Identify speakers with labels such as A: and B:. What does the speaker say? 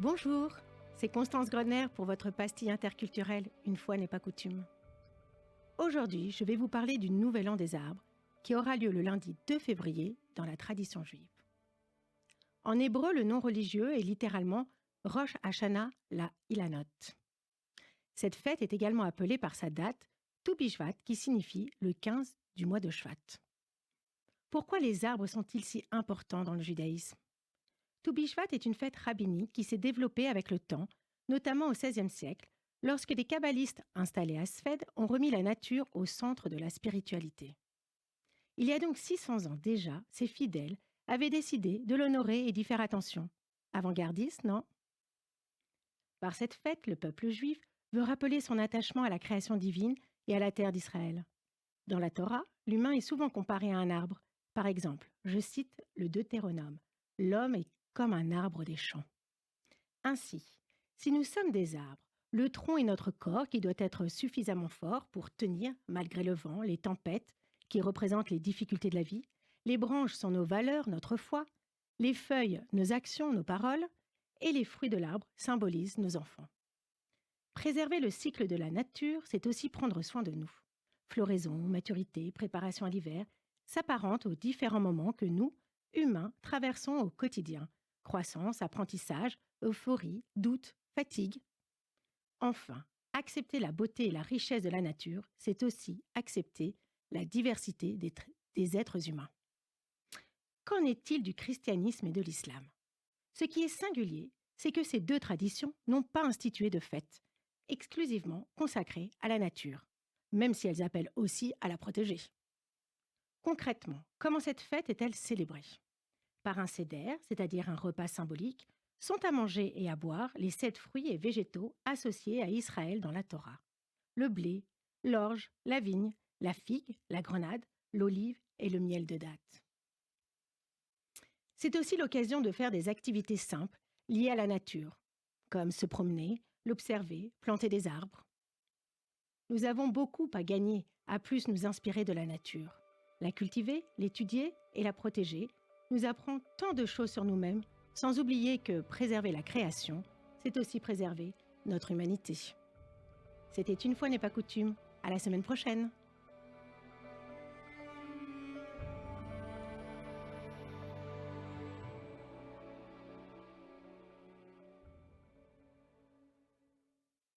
A: Bonjour, c'est Constance Grodner pour votre pastille interculturelle Une fois n'est pas coutume. Aujourd'hui, je vais vous parler du Nouvel An des arbres qui aura lieu le lundi 2 février dans la tradition juive. En hébreu, le nom religieux est littéralement Rosh Hashanah la Ilanot. Cette fête est également appelée par sa date Tu Bishvat qui signifie le 15 du mois de Shvat. Pourquoi les arbres sont-ils si importants dans le judaïsme ? Tu Bishvat est une fête rabbinique qui s'est développée avec le temps, notamment au XVIe siècle, lorsque des kabbalistes installés à Sfed ont remis la nature au centre de la spiritualité. Il y a donc 600 ans déjà, ces fidèles avaient décidé de l'honorer et d'y faire attention. Avant-gardiste, non ? Par cette fête, le peuple juif veut rappeler son attachement à la création divine et à la terre d'Israël. Dans la Torah, l'humain est souvent comparé à un arbre. Par exemple, je cite le Deutéronome, « L'homme est comme un arbre des champs ». Ainsi, si nous sommes des arbres, le tronc est notre corps qui doit être suffisamment fort pour tenir, malgré le vent, les tempêtes qui représentent les difficultés de la vie, les branches sont nos valeurs, notre foi, les feuilles, nos actions, nos paroles, et les fruits de l'arbre symbolisent nos enfants. Préserver le cycle de la nature, c'est aussi prendre soin de nous. Floraison, maturité, préparation à l'hiver s'apparentent aux différents moments que nous, humains, traversons au quotidien. Croissance, apprentissage, euphorie, doute, fatigue. Enfin, accepter la beauté et la richesse de la nature, c'est aussi accepter la diversité des êtres humains. Qu'en est-il du christianisme et de l'islam ? Ce qui est singulier, c'est que ces deux traditions n'ont pas institué de fête, exclusivement consacrée à la nature, même si elles appellent aussi à la protéger. Concrètement, comment cette fête est-elle célébrée ? Par un seder, c'est-à-dire un repas symbolique, sont à manger et à boire les 7 fruits et végétaux associés à Israël dans la Torah. Le blé, l'orge, la vigne, la figue, la grenade, l'olive et le miel de date. C'est aussi l'occasion de faire des activités simples liées à la nature, comme se promener, l'observer, planter des arbres. Nous avons beaucoup à gagner à plus nous inspirer de la nature. La cultiver, l'étudier et la protéger nous apprend tant de choses sur nous-mêmes, sans oublier que préserver la création, c'est aussi préserver notre humanité. C'était Une fois n'est pas coutume. À la semaine prochaine.